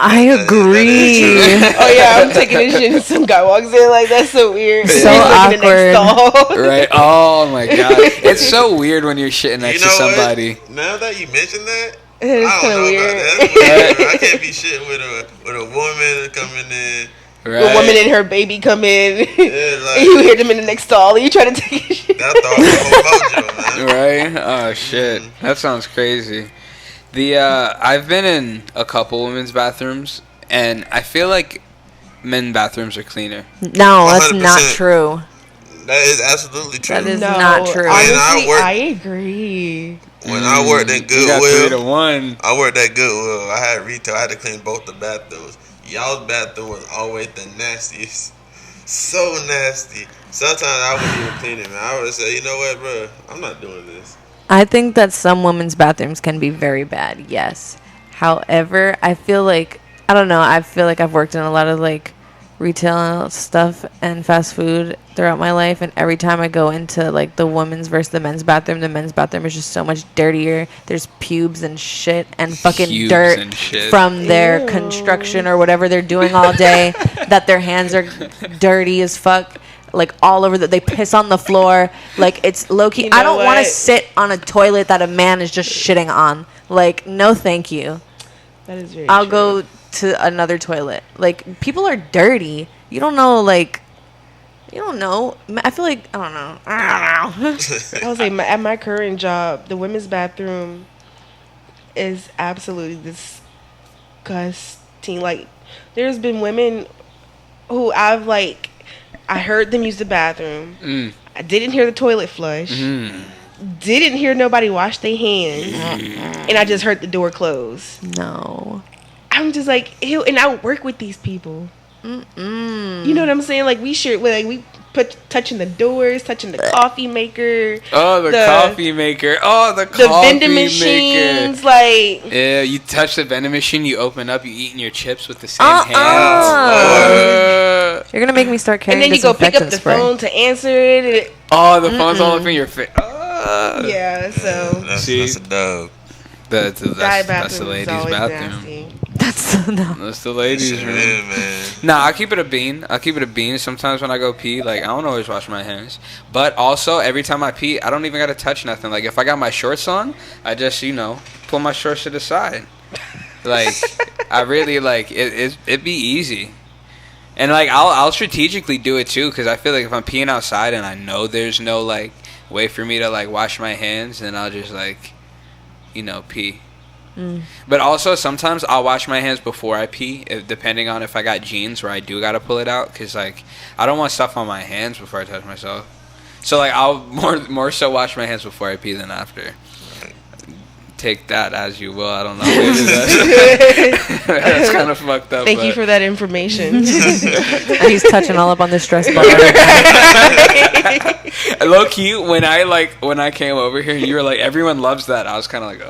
I agree. Oh yeah, I'm taking this shit and some guy walks in like that's so weird. So He's looking in the awkward. next stall. right? Oh my god, it's so weird when you're shitting next to somebody. What? Now that you mention that, It's I kind don't of know weird. about that. That's weird. I can't be shitting with a woman coming in. Right? The woman and her baby come in, Yeah, like, and you hear them in the next stall, and you try to take a shit. that thought the whole mojo, man. Right? Oh shit, that sounds crazy. I've been in a couple women's bathrooms, and I feel like men bathrooms are cleaner. No, that's not 100%. true. That is absolutely true. That is not true. Honestly, When I I agree. When I worked at You got 3 to Goodwill, 1. I worked at Goodwill. I had retail. I had to clean both the bathrooms. Y'all's bathroom was always the nastiest. So nasty. Sometimes I wouldn't even clean it, man. I would say, you know what, bro? I'm not doing this. I think that some women's bathrooms can be very bad, yes. However, I feel like, I don't know, I feel like I've worked in a lot of like retail stuff and fast food throughout my life, and every time I go into like the women's versus the men's bathroom is just so much dirtier. There's pubes and shit and fucking Pubes dirt and shit. from their Ew. construction or whatever they're doing all day, that their hands are dirty as fuck. Like all over they piss on the floor. Like it's low key. You know I don't want to what? sit on a toilet that a man is just shitting on. Like, no, thank you. That is very I'll true. go to another toilet. Like, people are dirty. You don't know. Like, you don't know. I feel like I don't know. I was like, at my current job, the women's bathroom is absolutely disgusting. Like, there's been women who I heard them use the bathroom. Mm. I didn't hear the toilet flush. Didn't hear nobody wash their hands. And I just heard the door close. No. I'm just like, ew. And I work with these people. You know what I'm saying? Like, we put touching the doors, touching the coffee maker. Oh, the coffee maker. Oh, the The coffee vending machines, maker. like, Yeah, you touch the vending machine, you open up, you eating your chips with the same Uh-uh. hands. You're gonna make me start carrying and then you go pick up the disinfectant spray. phone to answer it. The phone's all up in your face. Yeah, so That's See? a dub. That's guy the bathroom is ladies' always bathroom. nasty. That's no. That's the ladies' Yeah, room. man. Nah, I keep it a bean. Sometimes when I go pee, like, I don't always wash my hands. But also, every time I pee, I don't even gotta touch nothing. Like, if I got my shorts on, I just, pull my shorts to the side. Like, I really, like, it'd be easy. And, like, I'll strategically do it, too, because I feel like if I'm peeing outside and I know there's no, like, way for me to, like, wash my hands, then I'll just, like, pee. But also, sometimes I'll wash my hands before I pee, depending on if I got jeans where I do gotta pull it out, because, like, I don't want stuff on my hands before I touch myself. So, like, I'll more so wash my hands before I pee than after. Take that as you will. I don't know. Maybe that's kind of fucked up. Thank you for that information. And he's touching all up on the stress bar. Low key, when I came over here, you were like, everyone loves that. I was kind of like,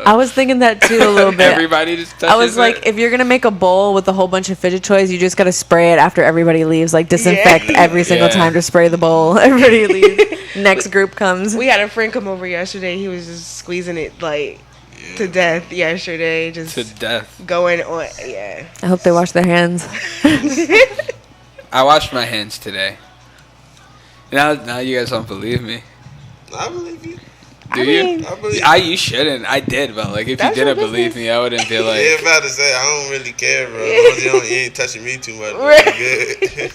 I was thinking that too a little bit. Everybody just touches I was like, it. if you're gonna make a bowl with a whole bunch of fidget toys, you just gotta spray it after everybody leaves. Like, disinfect every single Yeah. time to spray the bowl. Everybody leaves. Next group comes. We had a friend come over yesterday. He was just squeezing it, like, to death yesterday. Just to death. going on. Yeah. I hope they wash their hands. I washed my hands today. Now you guys don't believe me. I believe you. Do I you? mean, I believe. You shouldn't. I did, but like if you That's your didn't believe business. me, I wouldn't be like. Yeah, about to say I don't really care, bro. As long as you ain't touching me too much, bro, Right. you good.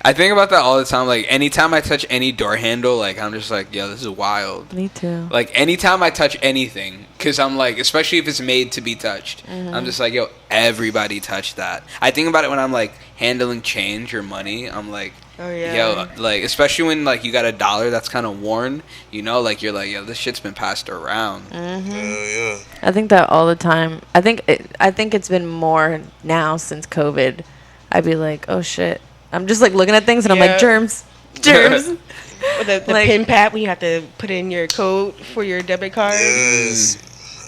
I think about that all the time. Like anytime I touch any door handle, like I'm just like, yo, this is wild. Me too. Like anytime I touch anything, because I'm like, especially if it's made to be touched, I'm just like, yo, everybody touch that. I think about it when I'm like handling change or money. I'm like, oh yeah. yo, like especially when like you got $1 that's kind of worn, you know, like you're like, yo, this shit's been passed around. Hell yeah. I think that all the time. I think it's been more now since COVID. I'd be like, oh shit. I'm just like looking at things and I'm Yeah. like, germs. Germs. With the Like- pin pad when you have to put in your code for your debit card. Yes.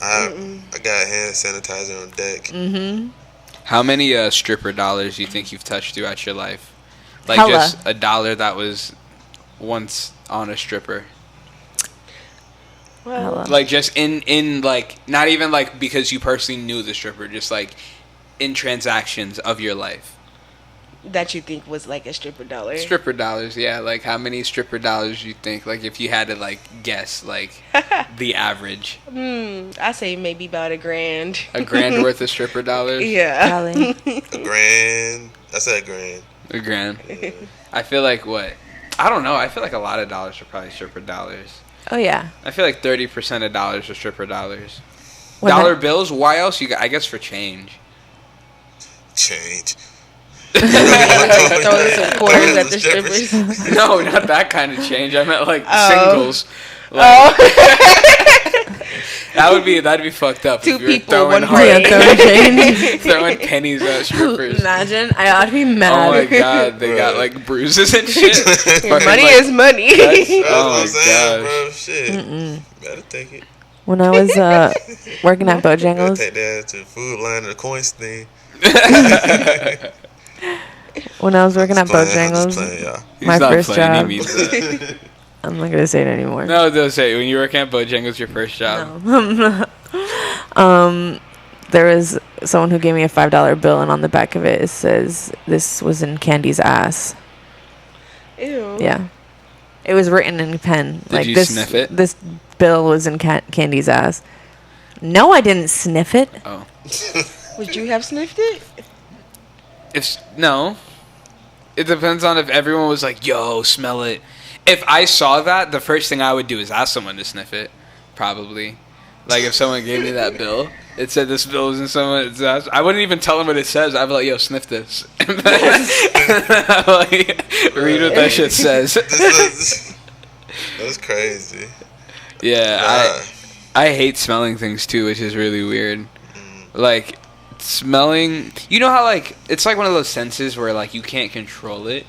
I got hand sanitizer on deck. Mm-hmm. How many stripper dollars do you think you've touched throughout your life? Like Hella. just $1 that was once on a stripper. Well, Hella. Like just in like not even like because you personally knew the stripper, just like in transactions of your life. that you think was like a stripper dollar. Stripper dollars, yeah. Like how many stripper dollars do you think? Like if you had to like guess, like the average, I say maybe about $1,000. $1,000 worth of stripper dollars. Yeah. Probably. A grand. I said grand. $1,000. I feel like what? I don't know. I feel like a lot of dollars are probably stripper dollars. Oh yeah. I feel like 30% of dollars are stripper dollars. When Dollar I- bills. Why else you got? I guess for change. Change. Throwing some quarters at the strippers. No, not that kind of change. I meant like Oh. singles. Like, Oh, that'd be fucked up. two if you were people, throwing one hard- Yeah, brain. throwing change. throwing pennies at strippers. Imagine. I ought to be mad. Oh my god, they got like bruises and shit. Fucking, Money like, is money. that's- That's Oh what my I'm saying, gosh. bro. Shit. Better take it. When I was working at Better Bojangles, take that to the food line or the coins thing. when I was working at I'm just Bojangles, playing, y'all. He's my not first playing, he job. means that. I'm not gonna say it anymore. No, they'll say when you work at Bojangles, your first job. No. There was someone who gave me a $5 bill, and on the back of it says this was in Candy's ass. Ew. Yeah, it was written in pen. Did you this, sniff it? This bill was in Candy's ass. No, I didn't sniff it. Oh, Would you have sniffed it? no. It depends on if everyone was like, "Yo, smell it." If I saw that, the first thing I would do is ask someone to sniff it. Probably. Like if someone gave me that bill, it said this bill was in someone's ass. I wouldn't even tell them what it says. I'd be like, "Yo, sniff this." And then I'd like, read what that shit says. That's crazy. Yeah, Nah. I hate smelling things too, which is really weird. Like smelling, you know how like it's like one of those senses where like you can't control it.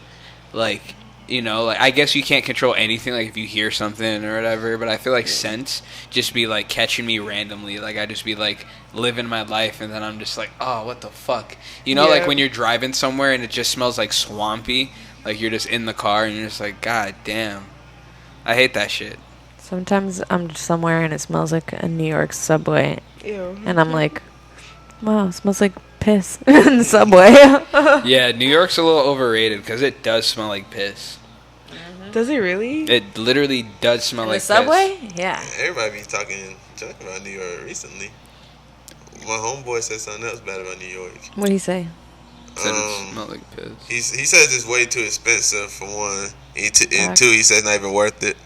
Like, you know, like I guess you can't control anything like if you hear something or whatever, but I feel like scents just be like catching me randomly. Like I just be like living my life and then I'm just like, "Oh, what the fuck?" You know, like Yeah. when you're driving somewhere and it just smells like swampy, like you're just in the car and you're just like, "God damn." I hate that shit. Sometimes I'm just somewhere and it smells like a New York subway, Ew. and I'm like, wow, it smells like piss in the subway. Yeah, New York's a little overrated because it does smell like piss. Does it really? It literally does smell In like the subway? Yeah. Everybody be talking junk about New York recently. My homeboy said something else bad about New York. What do you say? Piss. Said it smelled like piss. He says it's way too expensive for one. And Facts. two, he says it's not even worth it.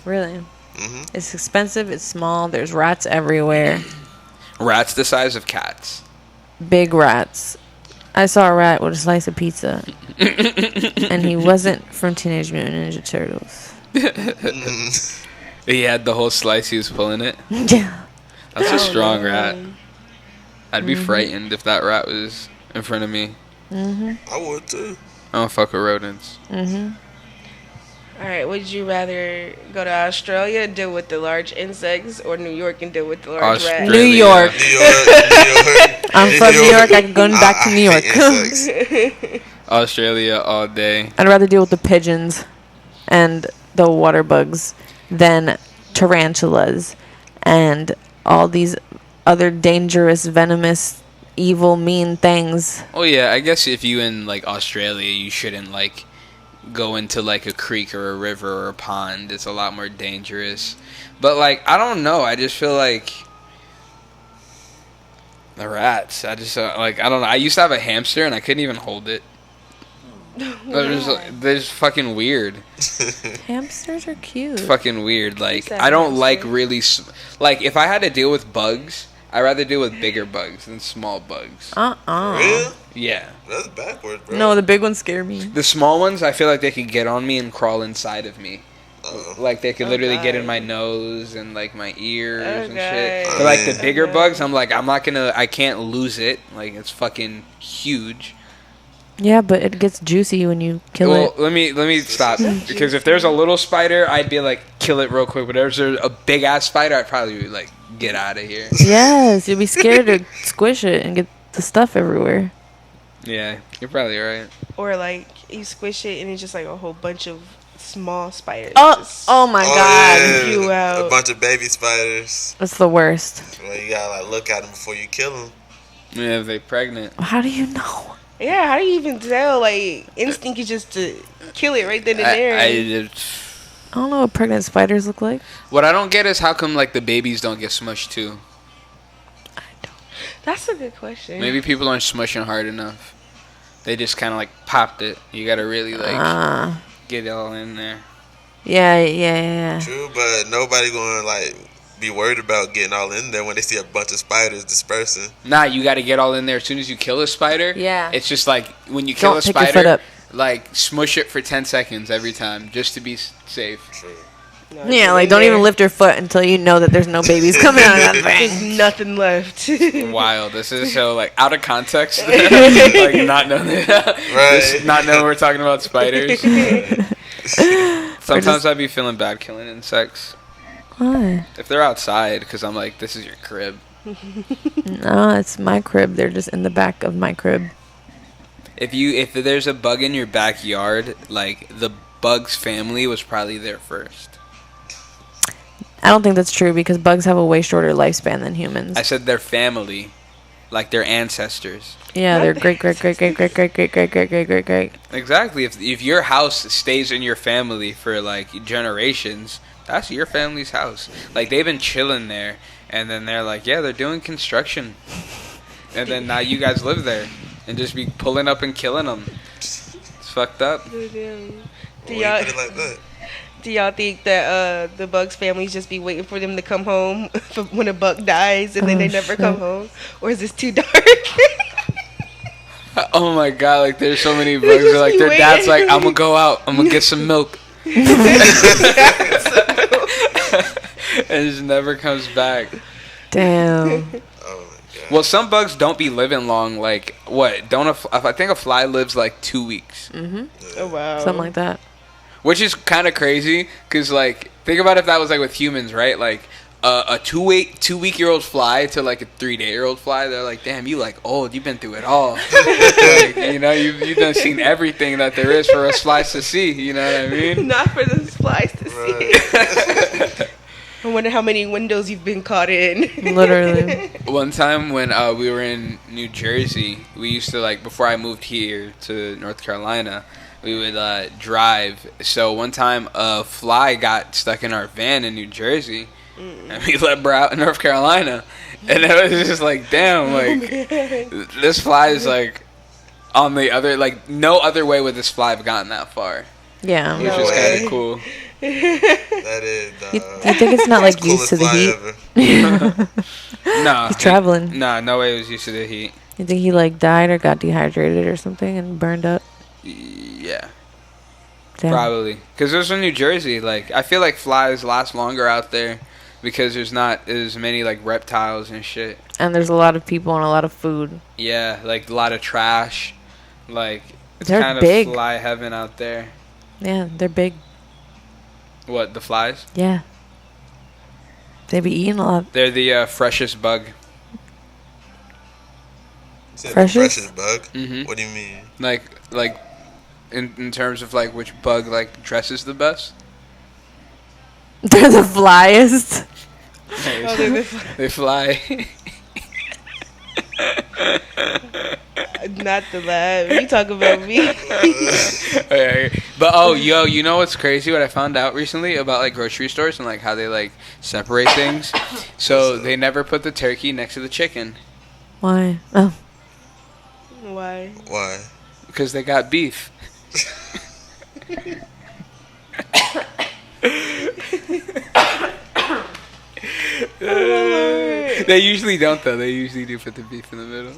Really? hmm It's expensive. It's small. There's rats everywhere. Rats the size of cats. Big rats. I saw a rat with a slice of pizza, and he wasn't from Teenage Mutant Ninja Turtles. He had the whole slice. He was pulling it. Yeah. That's Oh, a strong no. rat. I'd be frightened if that rat was in front of me. Mhm. I would too. I don't fuck with rodents. Mhm. All right. Would you rather go to Australia and deal with the large insects, or New York and deal with the large Australia. rats? New York. New York. I'm from New York. I'm going back to New York. York. Australia all day. I'd rather deal with the pigeons and the water bugs than tarantulas and all these other dangerous, venomous, evil, mean things. Oh yeah, I guess if you in like Australia, you shouldn't like go into like a creek or a river or a pond. It's a lot more dangerous. But like, I don't know. I just feel like the rats. I just like, I don't know. I used to have a hamster and I couldn't even hold it. They're just fucking weird. Hamsters are cute. Fucking weird. Like, said I don't hamster. like really like if I had to deal with bugs, I'd rather deal with bigger bugs than small bugs. Real? Yeah. That's backwards, bro. No, the big ones scare me. The small ones, I feel like they could get on me and crawl inside of me. Uh-oh. Like they could Oh, literally get in God. my nose and like my ears and Okay. shit. But like the Oh, bigger Okay. bugs, I'm like, I can't lose it. Like it's fucking huge. Yeah, but it gets juicy when you kill Well, it. let me stop because if there's a little spider, I'd be like, kill it real quick. But if there's a big ass spider, I'd probably be like, get out of here. Yes, you'll be scared to squish it and get the stuff everywhere. Yeah, you're probably right. Or like you squish it and it's just like a whole bunch of small spiders. Oh, just oh my Oh, god. yeah. you out. A bunch of baby spiders. That's the worst. Well, you gotta like look at them before you kill them. Yeah, if they pregnant. How do you know? Yeah, how do you even tell? Like instinct is just to kill it right then and there. I don't know what pregnant spiders look like. What I don't get is how come like the babies don't get smushed too. That's a good question. Maybe people aren't smushing hard enough. They just kind of like popped it. You gotta really like Ah. get it all in there. Yeah. True, but nobody gonna like be worried about getting all in there when they see a bunch of spiders dispersing. Nah, you gotta get all in there as soon as you kill a spider. Yeah. It's just like when you kill Don't a pick your foot spider, up. like smush it for 10 seconds every time just to be safe. True. No, Yeah, get like in don't there. even lift your foot until you know that there's no babies coming out of that There's thing. nothing left. Wild. This is so like out of context. Like not knowing Right. not knowing we're talking about spiders. Sometimes I'd be feeling bad killing insects Why? if they're outside because I'm like, this is your crib. No, it's my crib. They're just in the back of my crib. If there's a bug in your backyard, like the bug's family was probably there first. I don't think that's true because bugs have a way shorter lifespan than humans. I said their family, like their ancestors. Yeah, they're great. Exactly. If your house stays in your family for like generations, that's your family's house. Like they've been chilling there, and then they're like, yeah, they're doing construction, and then now you guys live there and just be pulling up and killing them. It's fucked up. Do Why you y'all put it like that? do y'all think that the Bugs families just be waiting for them to come home for when a bug dies and then Oh, they never come shit. home, or is this too dark? Oh my god! Like there's so many bugs. just They're like be their dad's like, waiting. I'm gonna go out. I'm gonna get some milk. And it just never comes back. Damn. Oh my god. Well, some bugs don't be living long. Like what? I think a fly lives like 2 weeks, Oh wow. Something like that. which is kind of crazy. Cause like think about if that was like with humans, right? Like a 2 week year old fly to like a 3-day-old fly. They're like, damn, you like old. You've been through it all. Like, you know, you've done seen everything that there is for us flies to see. You know what I mean? Not for the flies to see. Right. I wonder how many windows you've been caught in. Literally. One time when we were in New Jersey, we used to like before I moved here to North Carolina, we would drive. So one time a fly got stuck in our van in New Jersey, and we let her out in North Carolina, and it was just like, damn, like this fly is like on the other, like no other way would this fly have gotten that far, Yeah. which No was kind way. of cool. That is. You think it's not like used to the heat? No, He's traveling. no way it was used to the heat. You think he like died or got dehydrated or something and burned up? Yeah. Damn. Probably. Because there's in New Jersey, like, I feel like flies last longer out there because there's not as many, like, reptiles and shit. And there's a lot of people and a lot of food. Yeah, like, a lot of trash. Like, it's They're kind of big. fly heaven out there. Yeah, they're big. What, the flies? Yeah. They be eating a lot. They're the freshest bug. Freshest? bug. Mhm. What do you mean? Like, in terms of, like, which bug, like, dresses the best? They're the flyest. Oh, they're the They fly. Not the lab. You talk about me. But oh, yo, you know what's crazy? What I found out recently about like grocery stores and like how they like separate things. So they never put the turkey next to the chicken Why? Oh, Why? Why? because they got beef. They usually don't though. They usually do put the beef in the middle.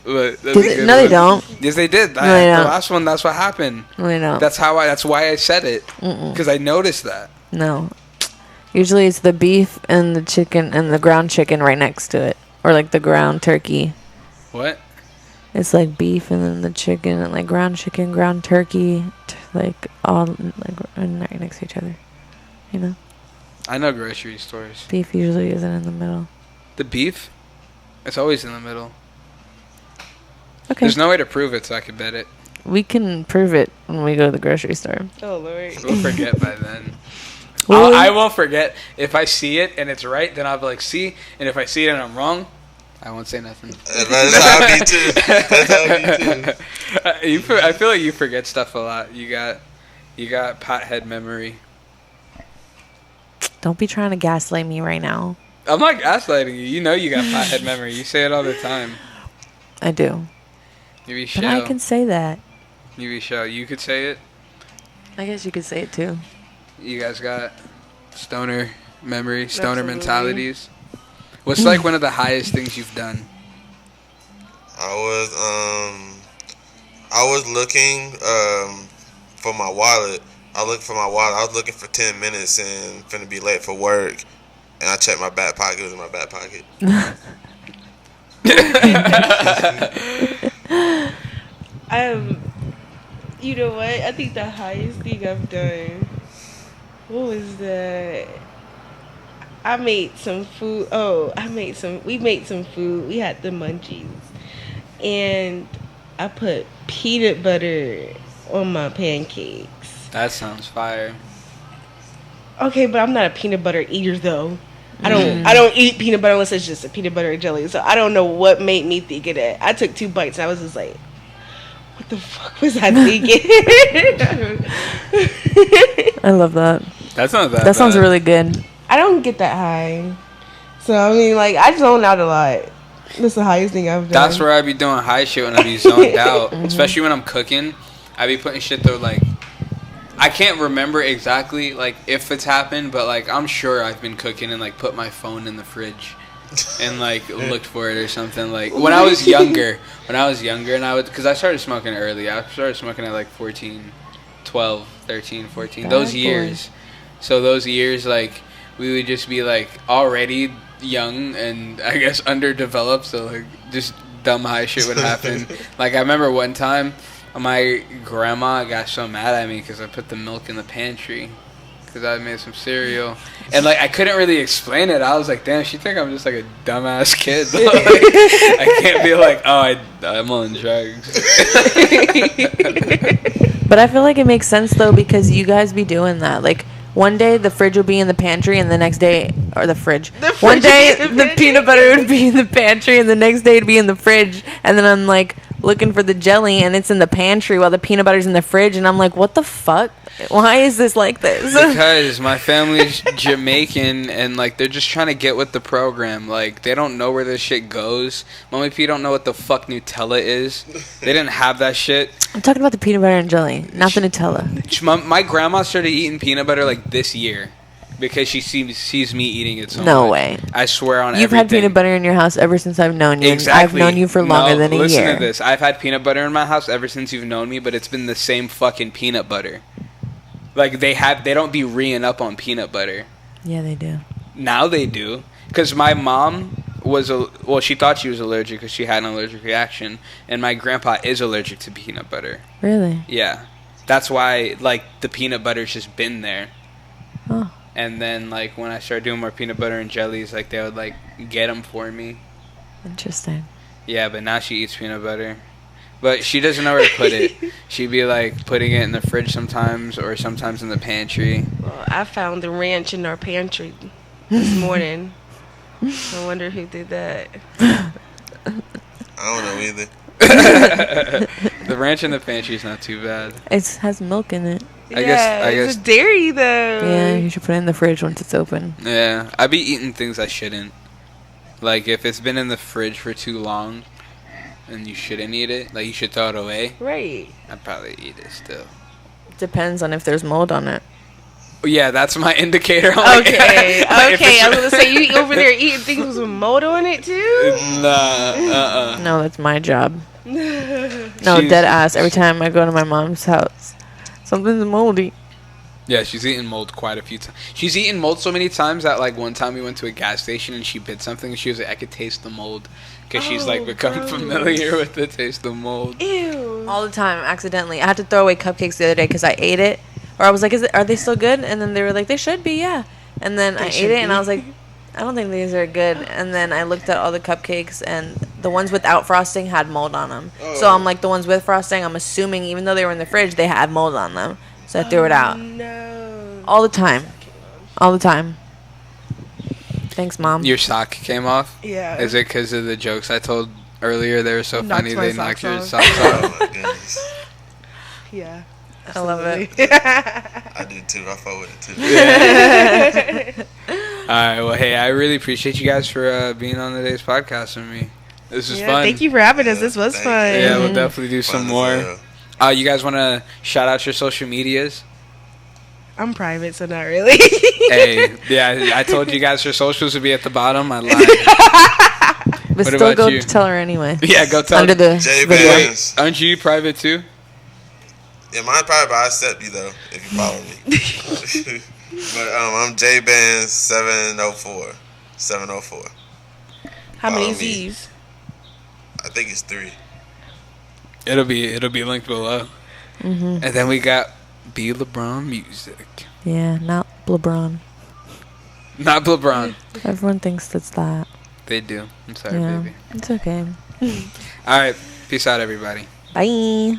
But that's a good no, they one. don't. Yes, they did. No, they The don't. last one, that's what happened. No, they don't. That's why I said it because I noticed that. No. Usually it's the beef and the chicken and the ground chicken right next to it, or like the ground turkey. What? It's like beef and then the chicken and like ground chicken, ground turkey, like all like right next to each other. You know, I know grocery stores. beef usually isn't in the middle. The beef, it's always in the middle. Okay, There's no way to prove it, so I could bet it. we can prove it when we go to the grocery store. Oh Lord. We'll forget by then. Will we? I won't forget. If I see it and it's right, then I'll be like, see. And if I see it and I'm wrong, I won't say nothing. That's how I be too. That's how I be too. I feel like you forget stuff a lot. You got pothead memory. Don't be trying to gaslight me right now. I'm not gaslighting you. You know you got pothead memory. You say it all the time. I do, You be but I show. can say that. You be show. You could say it. I guess you could say it too. You guys got stoner memory, stoner Absolutely. mentalities. What's like one of the highest things you've done? I was looking for my wallet. I was looking for 10 minutes and finna be late for work. And I checked my back pocket. It was in my back pocket. You know what? I think the highest thing I've done. What was that? I made some food. We made some food. We had the munchies. And I put peanut butter on my pancakes. That sounds fire. Okay, but I'm not a peanut butter eater though. I don't eat peanut butter unless it's just a peanut butter and jelly. So I don't know what made me think of that. I took 2 bites and I was just like, what the fuck was I thinking? I love that. That's not that. That sounds bad. really good. I don't get that high. So I mean, like, I zone out a lot. That's the highest thing I've done. That's where I be doing high shit when I be zoned out. Especially when I'm cooking. I be putting shit though, like, I can't remember exactly, like, if it's happened, but, like, I'm sure I've been cooking and, like, put my phone in the fridge and, like, looked for it or something. Like, when I was younger, and I would, because I started smoking early. I started smoking at, like, 14, 12, 13, 14, Bad those boy. years. So those years, like, we would just be, like, already young and, I guess, underdeveloped, so, like, just dumb high shit would happen. Like, I remember one time, my grandma got so mad at me because I put the milk in the pantry because I made some cereal. And, like, I couldn't really explain it. I was like, damn, she think I'm just, like, a dumbass kid. But, like, I can't be like, oh, I'm on drugs. But I feel like it makes sense though because you guys be doing that. Like one day the fridge will be in the pantry and the next day or the fridge. One day the peanut butter would be in the pantry and the next day it'd be in the fridge and then I'm like looking for the jelly and it's in the pantry while the peanut butter's in the fridge and I'm like, what the fuck? Why is this like this? Because my family's Jamaican and, like, they're just trying to get with the program. Like, they don't know where this shit goes. Mommy P don't know what the fuck Nutella is. They didn't have that shit. I'm talking about the peanut butter and jelly, not the Nutella. My grandma started eating peanut butter, like, this year. Because she sees me eating it so No much. way. I swear on You've everything. had peanut butter in your house ever since I've known you. Exactly. I've known you for longer than a listen year. to this. I've had peanut butter in my house ever since you've known me, but it's been the same fucking peanut butter. Like, they don't be reeing up on peanut butter. Yeah, they do. Now they do. Because my mom she thought she was allergic because she had an allergic reaction. And my grandpa is allergic to peanut butter. Really? Yeah. That's why, like, the peanut butter's just been there. Oh. And then, like, when I started doing more peanut butter and jellies, like, they would, like, get them for me. Interesting. Yeah, but now she eats peanut butter. But she doesn't know where to put it. She'd be, like, putting it in the fridge sometimes or sometimes in the pantry. Well, I found the ranch in our pantry this morning. I wonder who did that. I don't know either. The ranch in the pantry is not too bad. It has milk in it. I guess. It's a dairy though. Yeah, you should put it in the fridge once it's open. Yeah, I be eating things I shouldn't. Like if it's been in the fridge for too long, and you shouldn't eat it, like you should throw it away. Right. I'd probably eat it still. Depends on if there's mold on it. Yeah, that's my indicator. Okay. Like, if Okay. it's- I was gonna say you over there eating things with mold on it too. Nah. No, that's my job. No, She's- dead ass. Every time I go to my mom's house, something's moldy. Yeah, she's eaten mold quite a few times. She's eaten mold so many times that like one time we went to a gas station and she bit something and she was like, I could taste the mold because she's like Oh, become gross. familiar with the taste of mold. Ew. All the time, accidentally. I had to throw away cupcakes the other day because I ate it. Or I was like, are they still good? And then they were like, they should be, yeah. And then I ate should it and be. I was like, I don't think these are good. And then I looked at all the cupcakes and the ones without frosting had mold on them. So I'm like, the ones with frosting, I'm assuming even though they were in the fridge, they had mold on them. So I threw it out. No. All the time. All the time. Thanks, Mom. Your sock came off? Yeah. Is it because of the jokes I told earlier? They were so Knocked funny my they knocked your socks socks Oh off. my goodness. Yeah. I love it. I do too. I fuck with it too. Alright, well, hey, I really appreciate you guys for being on today's podcast with me. This was Yeah, fun. thank you for having us. This was Thank fun. you. Yeah, we'll definitely do some Fun as more. hell. You guys want to shout out your social medias? I'm private, so not really. Hey, yeah, I told you guys your socials would be at the bottom. I lied. But What still about go you? tell her anyway. Yeah, go tell Under the J video. Bands. Aren't you private too? Yeah, mine's private, but I accept you though if you follow me. But I'm J Bands 704. 704. How many Follow me. Z's? I think it's 3. It'll be linked below. Mm-hmm. And then we got B LeBron Music. Yeah, not LeBron. Not LeBron. Everyone thinks that's that. They do. I'm sorry, Yeah, baby. it's okay. All right. Peace out, everybody. Bye.